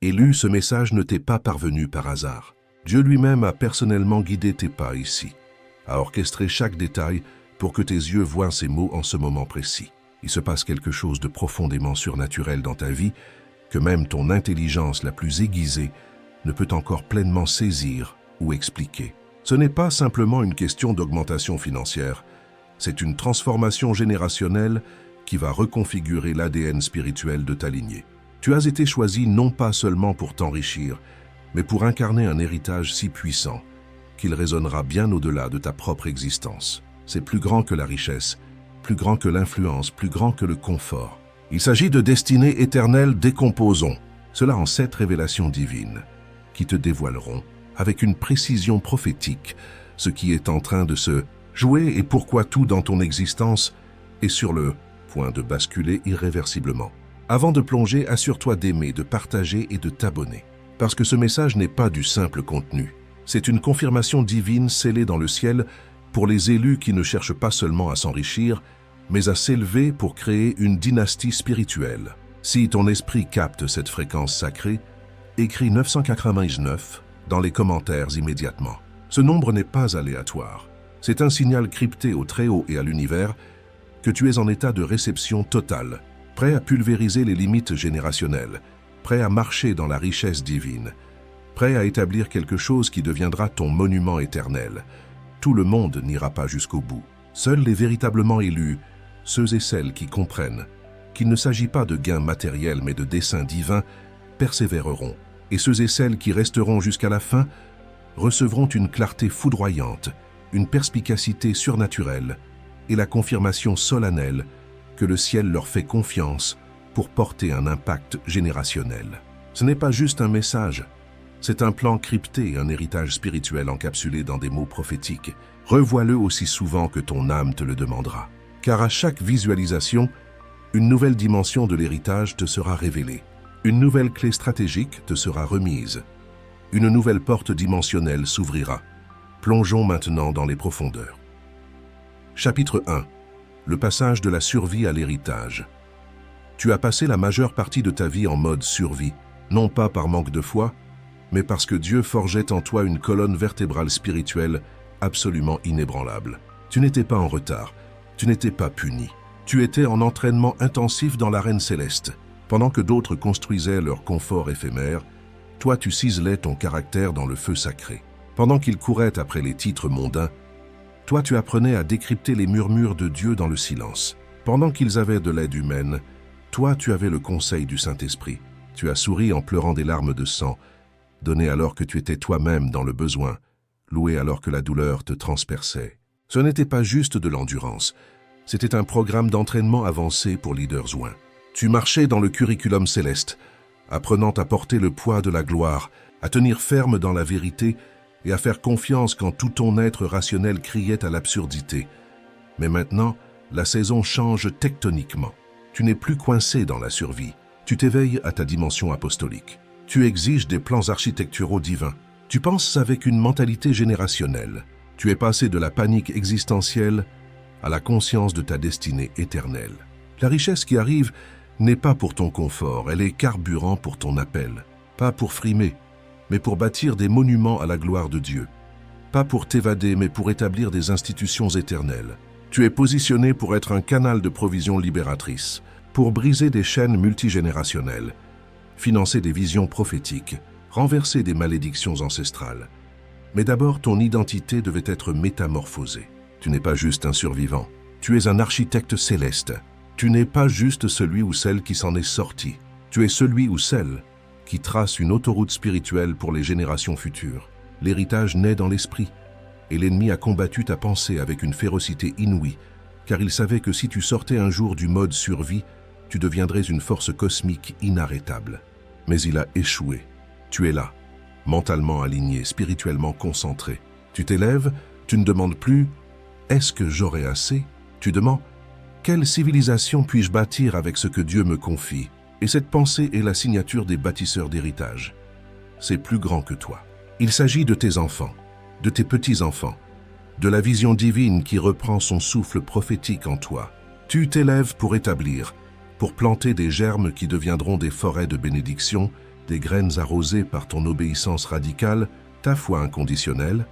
Élu, ce message ne t'est pas parvenu par hasard. Dieu lui-même a personnellement guidé tes pas ici, a orchestré chaque détail pour que tes yeux voient ces mots en ce moment précis. Il se passe quelque chose de profondément surnaturel dans ta vie que même ton intelligence la plus aiguisée ne peut encore pleinement saisir ou expliquer. Ce n'est pas simplement une question d'augmentation financière, c'est une transformation générationnelle qui va reconfigurer l'ADN spirituel de ta lignée. Tu as été choisi non pas seulement pour t'enrichir, mais pour incarner un héritage si puissant qu'il résonnera bien au-delà de ta propre existence. C'est plus grand que la richesse, plus grand que l'influence, plus grand que le confort. Il s'agit de destinées éternelles, décomposons cela en 7 révélations divines qui te dévoileront avec une précision prophétique ce qui est en train de se jouer et pourquoi tout dans ton existence est sur le point de basculer irréversiblement. Avant de plonger, assure-toi d'aimer, de partager et de t'abonner. Parce que ce message n'est pas du simple contenu. C'est une confirmation divine scellée dans le ciel pour les élus qui ne cherchent pas seulement à s'enrichir, mais à s'élever pour créer une dynastie spirituelle. Si ton esprit capte cette fréquence sacrée, écris 999 dans les commentaires immédiatement. Ce nombre n'est pas aléatoire. C'est un signal crypté au Très-Haut et à l'univers que tu es en état de réception totale, prêt à pulvériser les limites générationnelles, prêt à marcher dans la richesse divine, prêt à établir quelque chose qui deviendra ton monument éternel. Tout le monde n'ira pas jusqu'au bout. Seuls les véritablement élus, ceux et celles qui comprennent qu'il ne s'agit pas de gains matériels mais de desseins divins, persévéreront. Et ceux et celles qui resteront jusqu'à la fin recevront une clarté foudroyante, une perspicacité surnaturelle et la confirmation solennelle que le ciel leur fait confiance pour porter un impact générationnel. Ce n'est pas juste un message, c'est un plan crypté, un héritage spirituel encapsulé dans des mots prophétiques. Revois-le aussi souvent que ton âme te le demandera. Car à chaque visualisation, une nouvelle dimension de l'héritage te sera révélée. Une nouvelle clé stratégique te sera remise. Une nouvelle porte dimensionnelle s'ouvrira. Plongeons maintenant dans les profondeurs. Chapitre 1. Le passage de la survie à l'héritage. Tu as passé la majeure partie de ta vie en mode survie, non pas par manque de foi, mais parce que Dieu forgeait en toi une colonne vertébrale spirituelle absolument inébranlable. Tu n'étais pas en retard, tu n'étais pas puni. Tu étais en entraînement intensif dans l'arène céleste. Pendant que d'autres construisaient leur confort éphémère, toi tu ciselais ton caractère dans le feu sacré. Pendant qu'ils couraient après les titres mondains, toi tu apprenais à décrypter les murmures de Dieu dans le silence. Pendant qu'ils avaient de l'aide humaine, toi tu avais le conseil du Saint-Esprit. Tu as souri en pleurant des larmes de sang, donné alors que tu étais toi-même dans le besoin, loué alors que la douleur te transperçait. Ce n'était pas juste de l'endurance, c'était un programme d'entraînement avancé pour leaders oints. Tu marchais dans le curriculum céleste, apprenant à porter le poids de la gloire, à tenir ferme dans la vérité et à faire confiance quand tout ton être rationnel criait à l'absurdité. Mais maintenant, la saison change tectoniquement. Tu n'es plus coincé dans la survie. Tu t'éveilles à ta dimension apostolique. Tu exiges des plans architecturaux divins. Tu penses avec une mentalité générationnelle. Tu es passé de la panique existentielle à la conscience de ta destinée éternelle. La richesse qui arrive n'est pas pour ton confort, elle est carburant pour ton appel. Pas pour frimer, mais pour bâtir des monuments à la gloire de Dieu. Pas pour t'évader, mais pour établir des institutions éternelles. Tu es positionné pour être un canal de provision libératrice, pour briser des chaînes multigénérationnelles, financer des visions prophétiques, renverser des malédictions ancestrales. Mais d'abord, ton identité devait être métamorphosée. Tu n'es pas juste un survivant, tu es un architecte céleste. Tu n'es pas juste celui ou celle qui s'en est sorti. Tu es celui ou celle qui trace une autoroute spirituelle pour les générations futures. L'héritage naît dans l'esprit, et l'ennemi a combattu ta pensée avec une férocité inouïe, car il savait que si tu sortais un jour du mode survie, tu deviendrais une force cosmique inarrêtable. Mais il a échoué. Tu es là, mentalement aligné, spirituellement concentré. Tu t'élèves, tu ne demandes plus « Est-ce que j'aurai assez ?» Tu demandes « Quelle civilisation puis-je bâtir avec ce que Dieu me confie ?» Et cette pensée est la signature des bâtisseurs d'héritage. C'est plus grand que toi. Il s'agit de tes enfants, de tes petits-enfants, de la vision divine qui reprend son souffle prophétique en toi. Tu t'élèves pour établir, pour planter des germes qui deviendront des forêts de bénédiction des graines arrosées par ton obéissance radicale, ta foi inconditionnelle,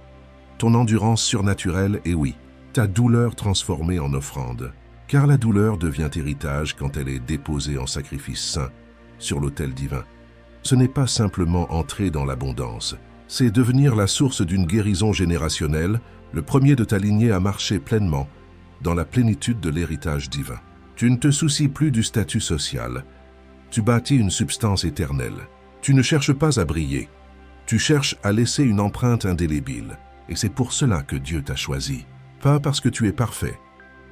ton endurance surnaturelle et oui, ta douleur transformée en offrande. Car la douleur devient héritage quand elle est déposée en sacrifice saint sur l'autel divin. Ce n'est pas simplement entrer dans l'abondance, c'est devenir la source d'une guérison générationnelle, le premier de ta lignée à marcher pleinement dans la plénitude de l'héritage divin. Tu ne te soucies plus du statut social. Tu bâtis une substance éternelle. Tu ne cherches pas à briller. Tu cherches à laisser une empreinte indélébile. Et c'est pour cela que Dieu t'a choisi. Pas parce que tu es parfait,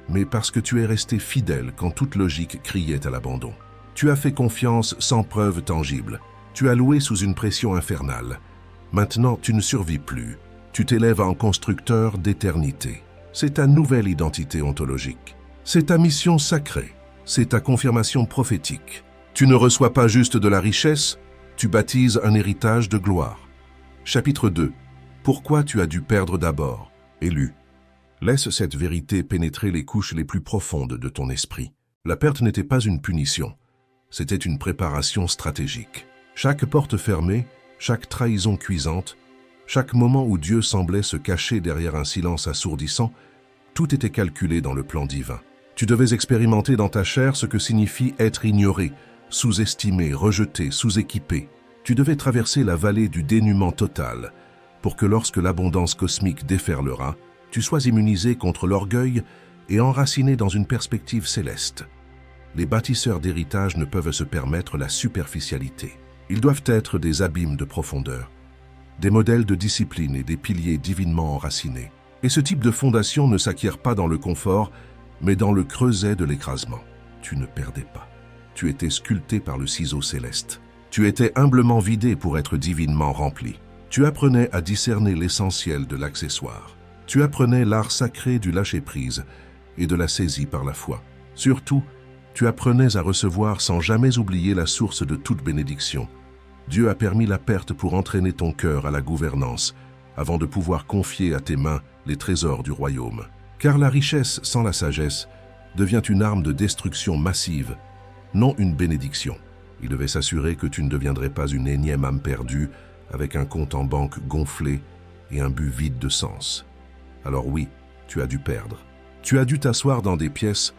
mais parce que tu es resté fidèle quand toute logique criait à l'abandon. Tu as fait confiance sans preuve tangible. Tu as loué sous une pression infernale. Maintenant, tu ne survis plus. Tu t'élèves en constructeur d'éternité. C'est ta nouvelle identité ontologique. C'est ta mission sacrée. C'est ta confirmation prophétique. Tu ne reçois pas juste de la richesse, tu baptises un héritage de gloire. Chapitre 2. Pourquoi tu as dû perdre d'abord? Élu. Laisse cette vérité pénétrer les couches les plus profondes de ton esprit. La perte n'était pas une punition, c'était une préparation stratégique. Chaque porte fermée, chaque trahison cuisante, chaque moment où Dieu semblait se cacher derrière un silence assourdissant, tout était calculé dans le plan divin. Tu devais expérimenter dans ta chair ce que signifie être ignoré, sous-estimé, rejeté, sous-équipé. Tu devais traverser la vallée du dénuement total pour que lorsque l'abondance cosmique déferlera, tu sois immunisé contre l'orgueil et enraciné dans une perspective céleste. Les bâtisseurs d'héritage ne peuvent se permettre la superficialité. Ils doivent être des abîmes de profondeur, des modèles de discipline et des piliers divinement enracinés. Et ce type de fondation ne s'acquiert pas dans le confort, mais dans le creuset de l'écrasement. Tu ne perdais pas. Tu étais sculpté par le ciseau céleste. Tu étais humblement vidé pour être divinement rempli. Tu apprenais à discerner l'essentiel de l'accessoire. Tu apprenais l'art sacré du lâcher-prise et de la saisie par la foi. Surtout, tu apprenais à recevoir sans jamais oublier la source de toute bénédiction. Dieu a permis la perte pour entraîner ton cœur à la gouvernance, avant de pouvoir confier à tes mains les trésors du royaume. Car la richesse sans la sagesse devient une arme de destruction massive, non une bénédiction. Il devait s'assurer que tu ne deviendrais pas une énième âme perdue, avec un compte en banque gonflé et un but vide de sens. Alors oui, tu as dû perdre. Tu as dû t'asseoir dans des pièces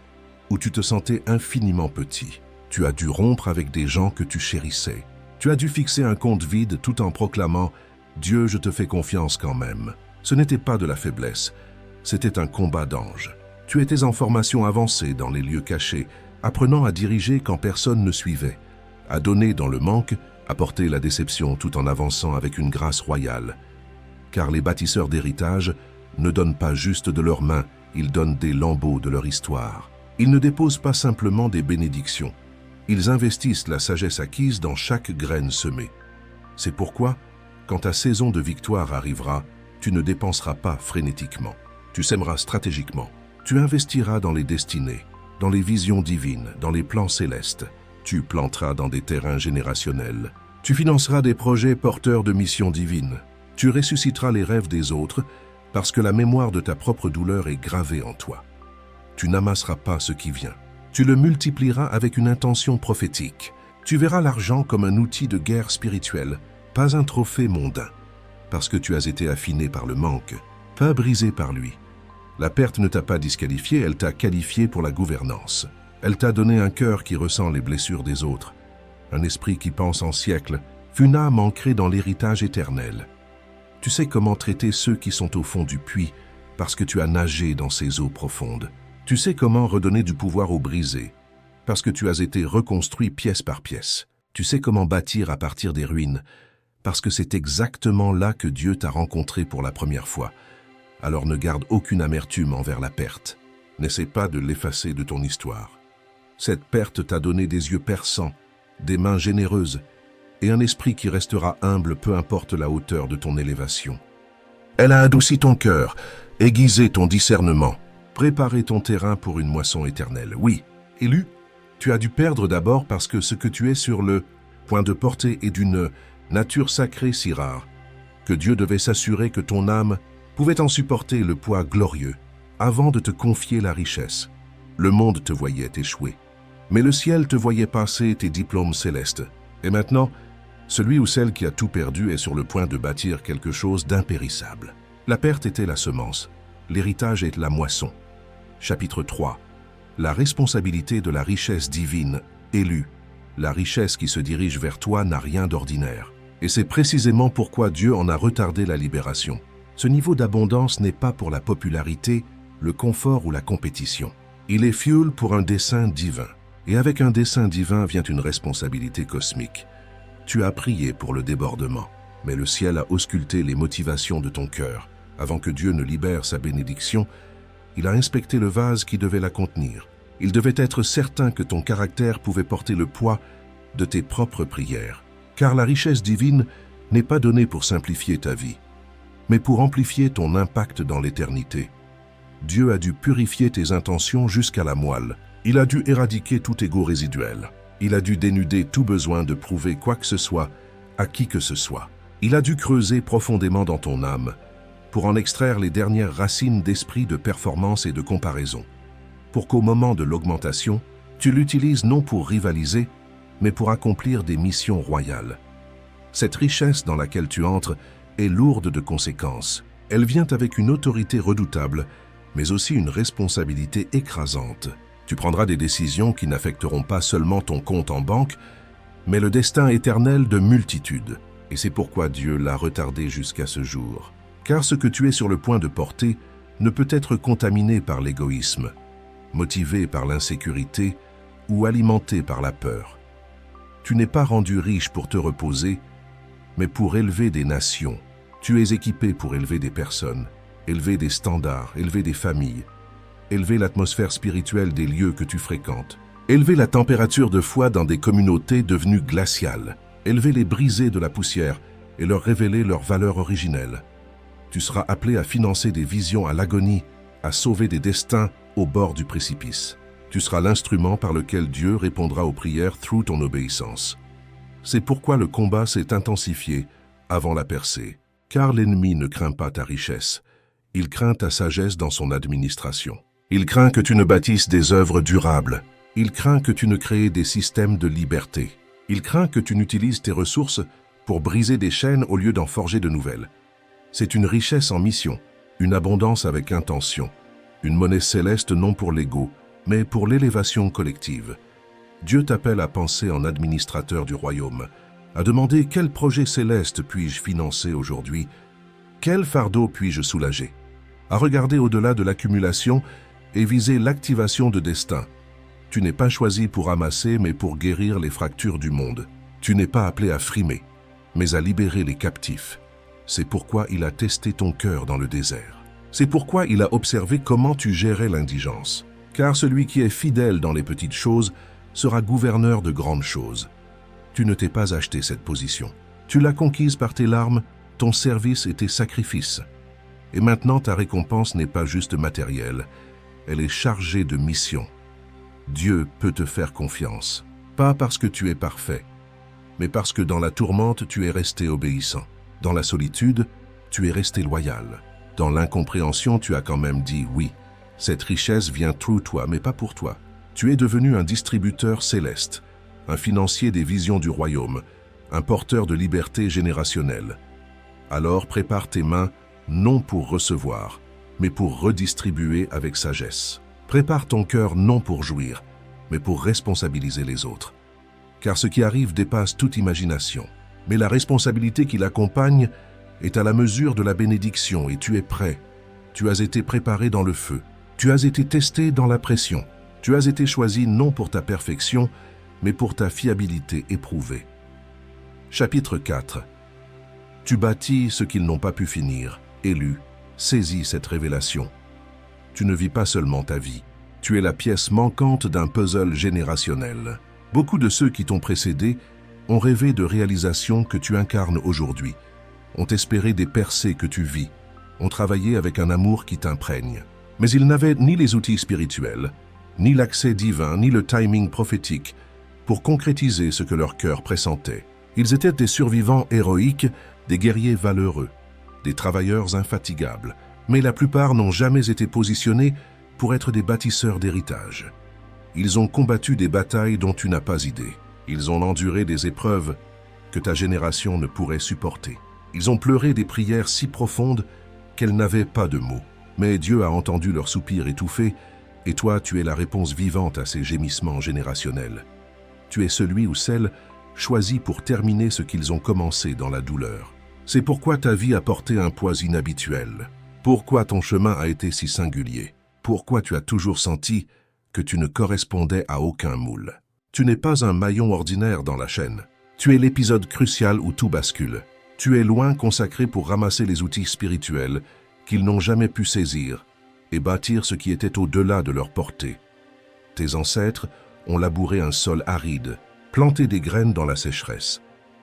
où tu te sentais infiniment petit. Tu as dû rompre avec des gens que tu chérissais. Tu as dû fixer un compte vide tout en proclamant « Dieu, je te fais confiance quand même ». Ce n'était pas de la faiblesse, c'était un combat d'ange. Tu étais en formation avancée dans les lieux cachés, apprenant à diriger quand personne ne suivait, à donner dans le manque, à porter la déception tout en avançant avec une grâce royale. Car les bâtisseurs d'héritage ne donnent pas juste de leurs mains, ils donnent des lambeaux de leur histoire. Ils ne déposent pas simplement des bénédictions, ils investissent la sagesse acquise dans chaque graine semée. C'est pourquoi, quand ta saison de victoire arrivera, tu ne dépenseras pas frénétiquement. Tu sèmeras stratégiquement. Tu investiras dans les destinées, dans les visions divines, dans les plans célestes. Tu planteras dans des terrains générationnels. Tu financeras des projets porteurs de missions divines. Tu ressusciteras les rêves des autres parce que la mémoire de ta propre douleur est gravée en toi. Tu n'amasseras pas ce qui vient. Tu le multiplieras avec une intention prophétique. Tu verras l'argent comme un outil de guerre spirituelle, pas un trophée mondain, parce que tu as été affiné par le manque, pas brisé par lui. La perte ne t'a pas disqualifié, elle t'a qualifié pour la gouvernance. Elle t'a donné un cœur qui ressent les blessures des autres, un esprit qui pense en siècles, une âme ancrée dans l'héritage éternel. Tu sais comment traiter ceux qui sont au fond du puits, parce que tu as nagé dans ces eaux profondes. Tu sais comment redonner du pouvoir aux brisés, parce que tu as été reconstruit pièce par pièce. Tu sais comment bâtir à partir des ruines, parce que c'est exactement là que Dieu t'a rencontré pour la première fois. Alors ne garde aucune amertume envers la perte. N'essaie pas de l'effacer de ton histoire. Cette perte t'a donné des yeux perçants, des mains généreuses et un esprit qui restera humble peu importe la hauteur de ton élévation. Elle a adouci ton cœur, aiguisé ton discernement, préparé ton terrain pour une moisson éternelle. Oui, élu, tu as dû perdre d'abord parce que ce que tu es sur le point de porter est d'une nature sacrée si rare, que Dieu devait s'assurer que ton âme pouvait en supporter le poids glorieux avant de te confier la richesse. Le monde te voyait échouer, mais le ciel te voyait passer tes diplômes célestes. Et maintenant, Celui ou celle qui a tout perdu est sur le point de bâtir quelque chose d'impérissable. La perte était la semence, l'héritage est la moisson. Chapitre 3. La responsabilité de la richesse divine, élue. La richesse qui se dirige vers toi n'a rien d'ordinaire. Et c'est précisément pourquoi Dieu en a retardé la libération. Ce niveau d'abondance n'est pas pour la popularité, le confort ou la compétition. Il est fuel pour un dessein divin. Et avec un dessein divin vient une responsabilité cosmique. Tu as prié pour le débordement, mais le ciel a ausculté les motivations de ton cœur. Avant que Dieu ne libère sa bénédiction, il a inspecté le vase qui devait la contenir. Il devait être certain que ton caractère pouvait porter le poids de tes propres prières. Car la richesse divine n'est pas donnée pour simplifier ta vie, mais pour amplifier ton impact dans l'éternité. Dieu a dû purifier tes intentions jusqu'à la moelle. Il a dû éradiquer tout ego résiduel. Il a dû dénuder tout besoin de prouver quoi que ce soit à qui que ce soit. Il a dû creuser profondément dans ton âme pour en extraire les dernières racines d'esprit de performance et de comparaison. Pour qu'au moment de l'augmentation, tu l'utilises non pour rivaliser, mais pour accomplir des missions royales. Cette richesse dans laquelle tu entres est lourde de conséquences. Elle vient avec une autorité redoutable, mais aussi une responsabilité écrasante. Tu prendras des décisions qui n'affecteront pas seulement ton compte en banque, mais le destin éternel de multitudes. Et c'est pourquoi Dieu l'a retardé jusqu'à ce jour. Car ce que tu es sur le point de porter ne peut être contaminé par l'égoïsme, motivé par l'insécurité ou alimenté par la peur. Tu n'es pas rendu riche pour te reposer, mais pour élever des nations. Tu es équipé pour élever des personnes, élever des standards, élever des familles, élever l'atmosphère spirituelle des lieux que tu fréquentes, élever la température de foi dans des communautés devenues glaciales, élever les brisés de la poussière et leur révéler leur valeur originelle. Tu seras appelé à financer des visions à l'agonie, à sauver des destins au bord du précipice. Tu seras l'instrument par lequel Dieu répondra aux prières through ton obéissance. C'est pourquoi le combat s'est intensifié avant la percée. Car l'ennemi ne craint pas ta richesse, il craint ta sagesse dans son administration. Il craint que tu ne bâtisses des œuvres durables. Il craint que tu ne crées des systèmes de liberté. Il craint que tu n'utilises tes ressources pour briser des chaînes au lieu d'en forger de nouvelles. C'est une richesse en mission, une abondance avec intention, une monnaie céleste non pour l'ego, mais pour l'élévation collective. Dieu t'appelle à penser en administrateur du royaume, à demander quel projet céleste puis-je financer aujourd'hui, quel fardeau puis-je soulager, à regarder au-delà de l'accumulation et viser l'activation de destin. Tu n'es pas choisi pour amasser, mais pour guérir les fractures du monde. Tu n'es pas appelé à frimer, mais à libérer les captifs. C'est pourquoi il a testé ton cœur dans le désert. C'est pourquoi il a observé comment tu gérais l'indigence. Car celui qui est fidèle dans les petites choses sera gouverneur de grandes choses. Tu ne t'es pas acheté cette position. Tu l'as conquise par tes larmes, ton service et tes sacrifices. Et maintenant ta récompense n'est pas juste matérielle, elle est chargée de mission. Dieu peut te faire confiance, pas parce que tu es parfait, mais parce que dans la tourmente tu es resté obéissant. Dans la solitude, tu es resté loyal. Dans l'incompréhension, tu as quand même dit oui. Cette richesse vient through toi, mais pas pour toi. Tu es devenu un distributeur céleste, un financier des visions du royaume, un porteur de liberté générationnelle. Alors prépare tes mains, non pour recevoir, mais pour redistribuer avec sagesse. Prépare ton cœur non pour jouir, mais pour responsabiliser les autres. Car ce qui arrive dépasse toute imagination. Mais la responsabilité qui l'accompagne est à la mesure de la bénédiction et tu es prêt. Tu as été préparé dans le feu. Tu as été testé dans la pression. Tu as été choisi non pour ta perfection, mais pour ta fiabilité éprouvée. Chapitre 4. Tu bâtis ce qu'ils n'ont pas pu finir. Élu, saisis cette révélation. Tu ne vis pas seulement ta vie. Tu es la pièce manquante d'un puzzle générationnel. Beaucoup de ceux qui t'ont précédé ont rêvé de réalisations que tu incarnes aujourd'hui, ont espéré des percées que tu vis, ont travaillé avec un amour qui t'imprègne. Mais ils n'avaient ni les outils spirituels, ni l'accès divin, ni le timing prophétique pour concrétiser ce que leur cœur pressentait. Ils étaient des survivants héroïques, des guerriers valeureux, des travailleurs infatigables, mais la plupart n'ont jamais été positionnés pour être des bâtisseurs d'héritage. Ils ont combattu des batailles dont tu n'as pas idée. Ils ont enduré des épreuves que ta génération ne pourrait supporter. Ils ont pleuré des prières si profondes qu'elles n'avaient pas de mots. Mais Dieu a entendu leurs soupirs étouffés, et toi, tu es la réponse vivante à ces gémissements générationnels. Tu es celui ou celle choisi pour terminer ce qu'ils ont commencé dans la douleur. C'est pourquoi ta vie a porté un poids inhabituel. Pourquoi ton chemin a été si singulier. Pourquoi tu as toujours senti que tu ne correspondais à aucun moule. Tu n'es pas un maillon ordinaire dans la chaîne. Tu es l'épisode crucial où tout bascule. Tu es loin consacré pour ramasser les outils spirituels qu'ils n'ont jamais pu saisir et bâtir ce qui était au-delà de leur portée. Tes ancêtres ont labouré un sol aride, planté des graines dans la sécheresse,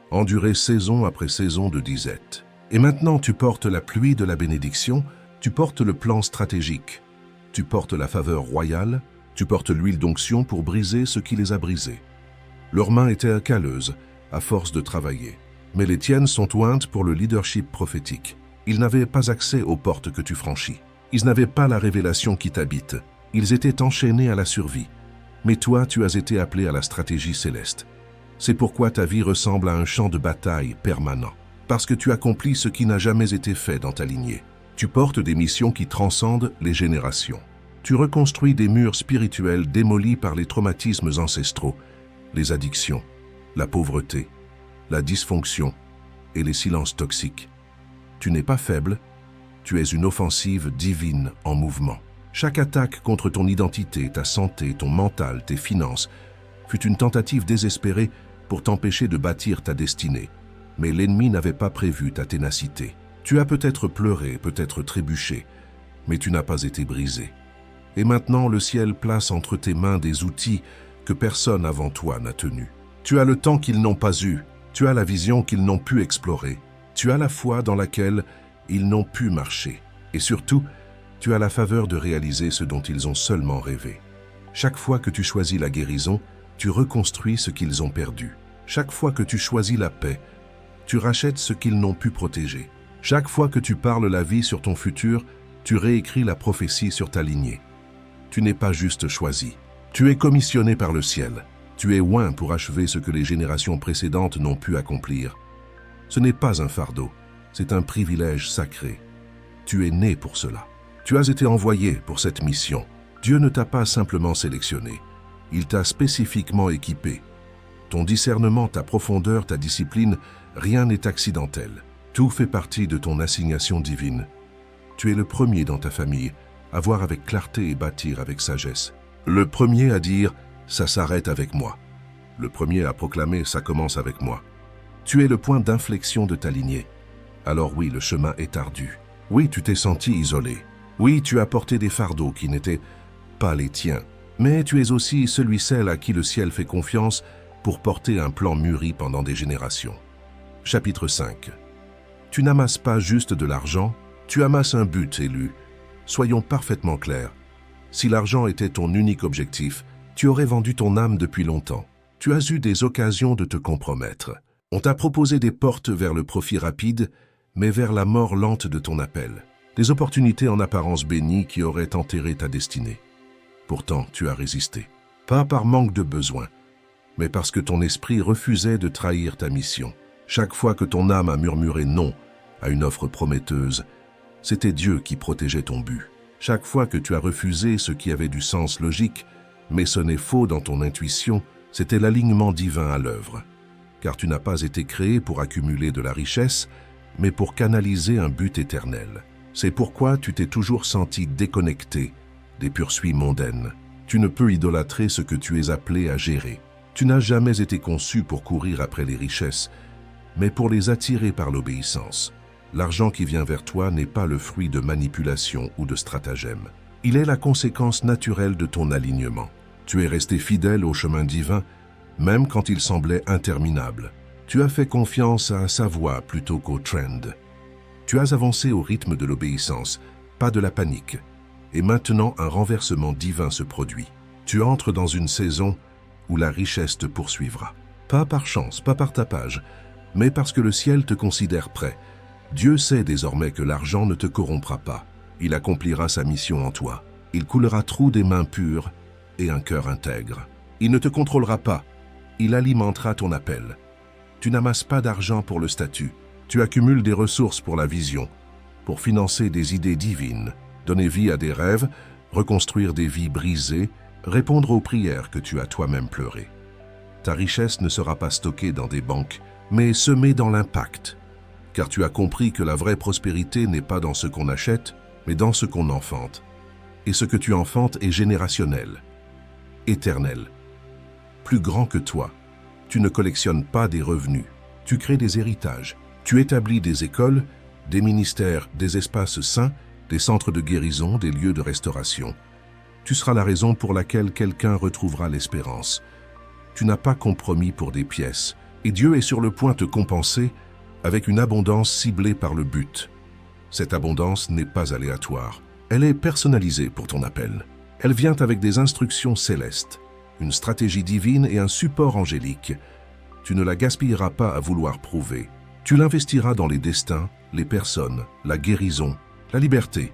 enduré saison après saison de disette. Et maintenant tu portes la pluie de la bénédiction, tu portes le plan stratégique, tu portes la faveur royale, tu portes l'huile d'onction pour briser ce qui les a brisés. Leurs mains étaient calleuses, à force de travailler. Mais les tiennes sont ointes pour le leadership prophétique. Ils n'avaient pas accès aux portes que tu franchis. Ils n'avaient pas la révélation qui t'habite. Ils étaient enchaînés à la survie. Mais toi, tu as été appelé à la stratégie céleste. C'est pourquoi ta vie ressemble à un champ de bataille permanent. Parce que tu accomplis ce qui n'a jamais été fait dans ta lignée. Tu portes des missions qui transcendent les générations. Tu reconstruis des murs spirituels démolis par les traumatismes ancestraux, les addictions, la pauvreté, la dysfonction et les silences toxiques. Tu n'es pas faible, tu es une offensive divine en mouvement. Chaque attaque contre ton identité, ta santé, ton mental, tes finances, fut une tentative désespérée pour t'empêcher de bâtir ta destinée. Mais l'ennemi n'avait pas prévu ta ténacité. Tu as peut-être pleuré, peut-être trébuché, mais tu n'as pas été brisé. Et maintenant, le ciel place entre tes mains des outils que personne avant toi n'a tenus. Tu as le temps qu'ils n'ont pas eu, tu as la vision qu'ils n'ont pu explorer, tu as la foi dans laquelle ils n'ont pu marcher. Et surtout, tu as la faveur de réaliser ce dont ils ont seulement rêvé. Chaque fois que tu choisis la guérison, tu reconstruis ce qu'ils ont perdu. Chaque fois que tu choisis la paix, tu rachètes ce qu'ils n'ont pu protéger. Chaque fois que tu parles la vie sur ton futur, tu réécris la prophétie sur ta lignée. Tu n'es pas juste choisi. Tu es commissionné par le ciel. Tu es oint pour achever ce que les générations précédentes n'ont pu accomplir. Ce n'est pas un fardeau, c'est un privilège sacré. Tu es né pour cela. Tu as été envoyé pour cette mission. Dieu ne t'a pas simplement sélectionné. Il t'a spécifiquement équipé. Ton discernement, ta profondeur, ta discipline, rien n'est accidentel. Tout fait partie de ton assignation divine. Tu es le premier dans ta famille à voir avec clarté et bâtir avec sagesse. Le premier à dire « ça s'arrête avec moi ». Le premier à proclamer « ça commence avec moi ». Tu es le point d'inflexion de ta lignée. Alors oui, le chemin est ardu. Oui, tu t'es senti isolé. Oui, tu as porté des fardeaux qui n'étaient pas les tiens. Mais tu es aussi celui-celle à qui le ciel fait confiance pour porter un plan mûri pendant des générations. Chapitre 5. Tu n'amasses pas juste de l'argent, tu amasses un but élu. Soyons parfaitement clairs. Si l'argent était ton unique objectif, tu aurais vendu ton âme depuis longtemps. Tu as eu des occasions de te compromettre. On t'a proposé des portes vers le profit rapide, mais vers la mort lente de ton appel. Des opportunités en apparence bénies qui auraient enterré ta destinée. Pourtant, tu as résisté. Pas par manque de besoin, mais parce que ton esprit refusait de trahir ta mission. Chaque fois que ton âme a murmuré non à une offre prometteuse, c'était Dieu qui protégeait ton but. Chaque fois que tu as refusé ce qui avait du sens logique, mais sonnait faux dans ton intuition, c'était l'alignement divin à l'œuvre. Car tu n'as pas été créé pour accumuler de la richesse, mais pour canaliser un but éternel. C'est pourquoi tu t'es toujours senti déconnecté des poursuites mondaines. Tu ne peux idolâtrer ce que tu es appelé à gérer. Tu n'as jamais été conçu pour courir après les richesses, mais pour les attirer par l'obéissance. L'argent qui vient vers toi n'est pas le fruit de manipulation ou de stratagème. Il est la conséquence naturelle de ton alignement. Tu es resté fidèle au chemin divin, même quand il semblait interminable. Tu as fait confiance à sa voix plutôt qu'au trend. Tu as avancé au rythme de l'obéissance, pas de la panique. Et maintenant, un renversement divin se produit. Tu entres dans une saison où la richesse te poursuivra. Pas par chance, pas par tapage, mais parce que le ciel te considère prêt. Dieu sait désormais que l'argent ne te corrompra pas. Il accomplira sa mission en toi. Il coulera trou des mains pures et un cœur intègre. Il ne te contrôlera pas. Il alimentera ton appel. Tu n'amasses pas d'argent pour le statut. Tu accumules des ressources pour la vision, pour financer des idées divines, donner vie à des rêves, reconstruire des vies brisées, répondre aux prières que tu as toi-même pleurées. Ta richesse ne sera pas stockée dans des banques, mais semée dans l'impact, car tu as compris que la vraie prospérité n'est pas dans ce qu'on achète, mais dans ce qu'on enfante. Et ce que tu enfantes est générationnel, éternel, plus grand que toi. Tu ne collectionnes pas des revenus, tu crées des héritages, tu établis des écoles, des ministères, des espaces saints, des centres de guérison, des lieux de restauration. Tu seras la raison pour laquelle quelqu'un retrouvera l'espérance. Tu n'as pas compromis pour des pièces, et Dieu est sur le point de te compenser avec une abondance ciblée par le but. Cette abondance n'est pas aléatoire, elle est personnalisée pour ton appel. Elle vient avec des instructions célestes, une stratégie divine et un support angélique. Tu ne la gaspilleras pas à vouloir prouver. Tu l'investiras dans les destins, les personnes, la guérison, la liberté.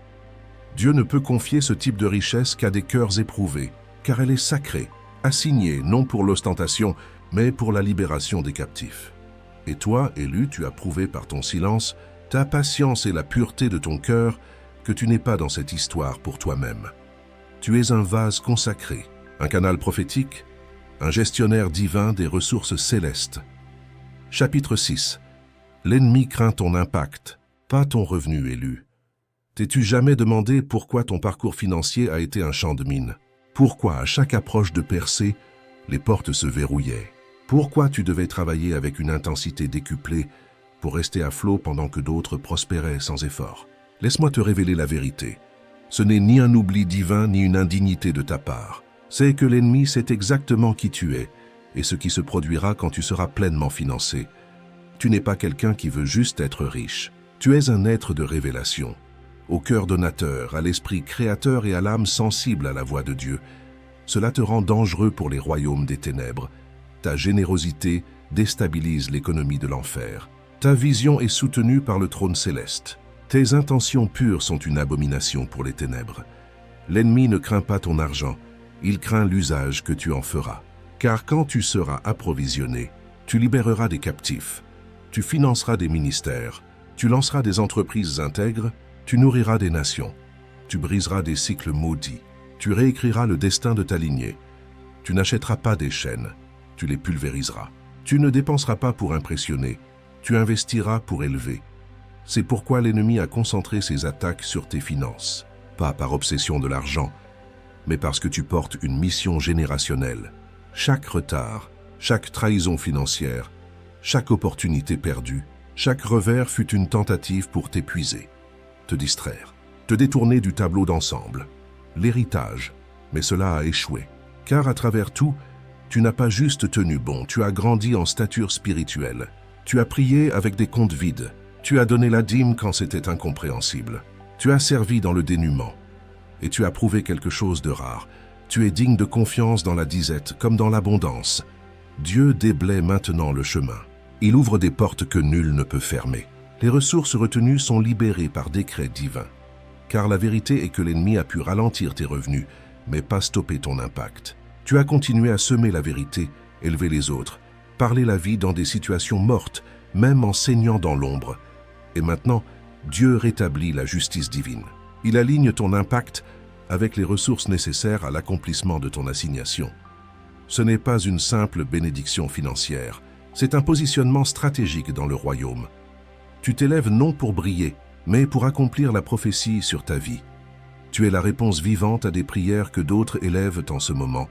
Dieu ne peut confier ce type de richesse qu'à des cœurs éprouvés, car elle est sacrée, assignée non pour l'ostentation, mais pour la libération des captifs. Et toi, élu, tu as prouvé par ton silence, ta patience et la pureté de ton cœur, que tu n'es pas dans cette histoire pour toi-même. Tu es un vase consacré, un canal prophétique, un gestionnaire divin des ressources célestes. Chapitre 6. L'ennemi craint ton impact, pas ton revenu élu. T'es-tu jamais demandé pourquoi ton parcours financier a été un champ de mine? Pourquoi, à chaque approche de percée, les portes se verrouillaient? Pourquoi tu devais travailler avec une intensité décuplée pour rester à flot pendant que d'autres prospéraient sans effort? Laisse-moi te révéler la vérité. Ce n'est ni un oubli divin ni une indignité de ta part. C'est que l'ennemi sait exactement qui tu es et ce qui se produira quand tu seras pleinement financé. Tu n'es pas quelqu'un qui veut juste être riche. Tu es un être de révélation, au cœur donateur, à l'esprit créateur et à l'âme sensible à la voix de Dieu. Cela te rend dangereux pour les royaumes des ténèbres. Ta générosité déstabilise l'économie de l'enfer. Ta vision est soutenue par le trône céleste. Tes intentions pures sont une abomination pour les ténèbres. L'ennemi ne craint pas ton argent, il craint l'usage que tu en feras. Car quand tu seras approvisionné, tu libéreras des captifs, tu financeras des ministères, tu lanceras des entreprises intègres, tu nourriras des nations, tu briseras des cycles maudits, tu réécriras le destin de ta lignée. Tu n'achèteras pas des chaînes, tu les pulvériseras. Tu ne dépenseras pas pour impressionner, tu investiras pour élever. C'est pourquoi l'ennemi a concentré ses attaques sur tes finances, pas par obsession de l'argent, mais parce que tu portes une mission générationnelle. Chaque retard, chaque trahison financière, chaque opportunité perdue, chaque revers fut une tentative pour t'épuiser, te distraire, te détourner du tableau d'ensemble. L'héritage, mais cela a échoué, car à travers tout, tu n'as pas juste tenu bon, tu as grandi en stature spirituelle. Tu as prié avec des comptes vides. Tu as donné la dîme quand c'était incompréhensible. Tu as servi dans le dénuement. Et tu as prouvé quelque chose de rare. Tu es digne de confiance dans la disette comme dans l'abondance. Dieu déblaye maintenant le chemin. Il ouvre des portes que nul ne peut fermer. Les ressources retenues sont libérées par décret divin. Car la vérité est que l'ennemi a pu ralentir tes revenus, mais pas stopper ton impact. Tu as continué à semer la vérité, élever les autres, parler la vie dans des situations mortes, même en saignant dans l'ombre. Et maintenant, Dieu rétablit la justice divine. Il aligne ton impact avec les ressources nécessaires à l'accomplissement de ton assignation. Ce n'est pas une simple bénédiction financière, c'est un positionnement stratégique dans le royaume. Tu t'élèves non pour briller, mais pour accomplir la prophétie sur ta vie. Tu es la réponse vivante à des prières que d'autres élèvent en ce moment.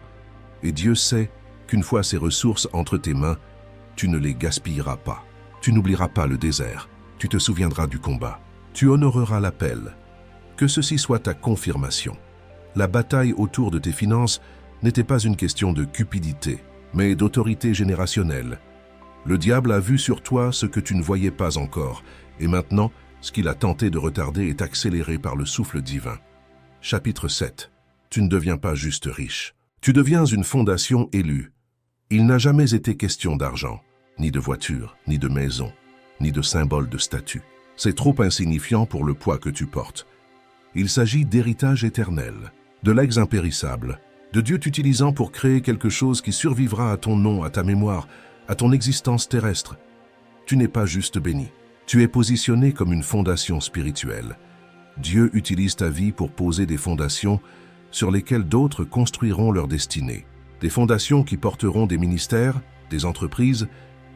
Et Dieu sait qu'une fois ces ressources entre tes mains, tu ne les gaspilleras pas. Tu n'oublieras pas le désert. Tu te souviendras du combat. Tu honoreras l'appel. Que ceci soit ta confirmation. La bataille autour de tes finances n'était pas une question de cupidité, mais d'autorité générationnelle. Le diable a vu sur toi ce que tu ne voyais pas encore, et maintenant, ce qu'il a tenté de retarder est accéléré par le souffle divin. Chapitre 7. Tu ne deviens pas juste riche. Tu deviens une fondation élue. Il n'a jamais été question d'argent, ni de voiture, ni de maison, ni de symbole de statut. C'est trop insignifiant pour le poids que tu portes. Il s'agit d'héritage éternel, de legs impérissable, de Dieu t'utilisant pour créer quelque chose qui survivra à ton nom, à ta mémoire, à ton existence terrestre. Tu n'es pas juste béni. Tu es positionné comme une fondation spirituelle. Dieu utilise ta vie pour poser des fondations sur lesquelles d'autres construiront leur destinée. Des fondations qui porteront des ministères, des entreprises,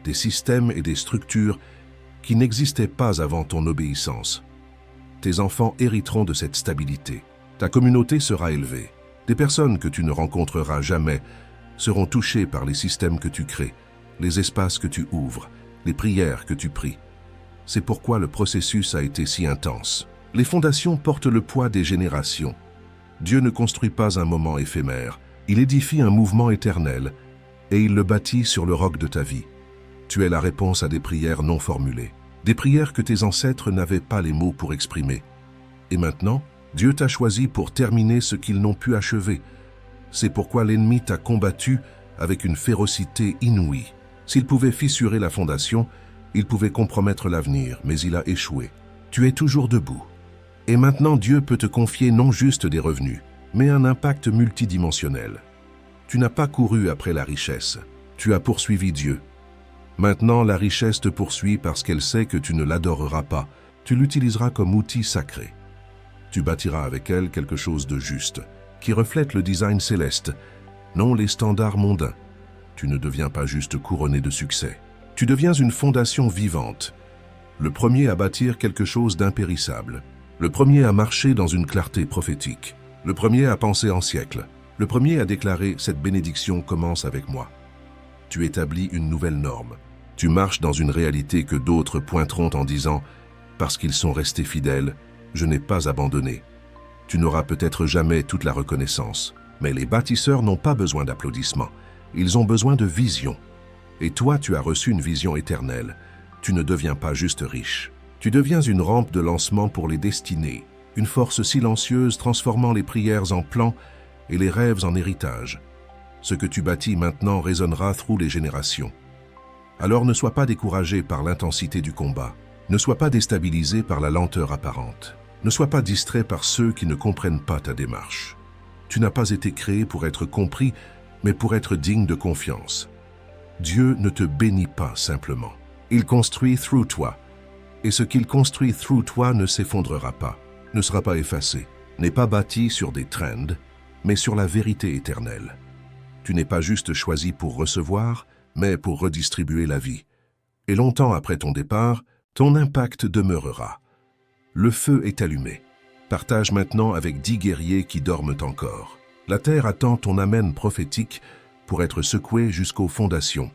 des systèmes et des structures qui n'existaient pas avant ton obéissance. Tes enfants hériteront de cette stabilité. Ta communauté sera élevée. Des personnes que tu ne rencontreras jamais seront touchées par les systèmes que tu crées, les espaces que tu ouvres, les prières que tu pries. C'est pourquoi le processus a été si intense. Les fondations portent le poids des générations. Dieu ne construit pas un moment éphémère. Il édifie un mouvement éternel et il le bâtit sur le roc de ta vie. Tu es la réponse à des prières non formulées, des prières que tes ancêtres n'avaient pas les mots pour exprimer. Et maintenant, Dieu t'a choisi pour terminer ce qu'ils n'ont pu achever. C'est pourquoi l'ennemi t'a combattu avec une férocité inouïe. S'il pouvait fissurer la fondation, il pouvait compromettre l'avenir, mais il a échoué. Tu es toujours debout. Et maintenant, Dieu peut te confier non juste des revenus, mais un impact multidimensionnel. Tu n'as pas couru après la richesse, tu as poursuivi Dieu. Maintenant, la richesse te poursuit parce qu'elle sait que tu ne l'adoreras pas. Tu l'utiliseras comme outil sacré. Tu bâtiras avec elle quelque chose de juste, qui reflète le design céleste, non les standards mondains. Tu ne deviens pas juste couronné de succès. Tu deviens une fondation vivante, le premier à bâtir quelque chose d'impérissable, le premier à marcher dans une clarté prophétique, le premier à penser en siècle, le premier à déclarer « Cette bénédiction commence avec moi ». Tu établis une nouvelle norme. Tu marches dans une réalité que d'autres pointeront en disant « Parce qu'ils sont restés fidèles, je n'ai pas abandonné ». Tu n'auras peut-être jamais toute la reconnaissance, mais les bâtisseurs n'ont pas besoin d'applaudissements. Ils ont besoin de vision. Et toi, tu as reçu une vision éternelle. Tu ne deviens pas juste riche. Tu deviens une rampe de lancement pour les destinées, une force silencieuse transformant les prières en plans et les rêves en héritage. Ce que tu bâtis maintenant résonnera through les générations. Alors ne sois pas découragé par l'intensité du combat. Ne sois pas déstabilisé par la lenteur apparente. Ne sois pas distrait par ceux qui ne comprennent pas ta démarche. Tu n'as pas été créé pour être compris, mais pour être digne de confiance. Dieu ne te bénit pas simplement. Il construit through toi. Et ce qu'il construit through toi ne s'effondrera pas, ne sera pas effacé, n'est pas bâti sur des trends, mais sur la vérité éternelle. Tu n'es pas juste choisi pour recevoir, mais pour redistribuer la vie. Et longtemps après ton départ, ton impact demeurera. Le feu est allumé. Partage maintenant avec 10 guerriers qui dorment encore. La terre attend ton amen prophétique pour être secouée jusqu'aux fondations.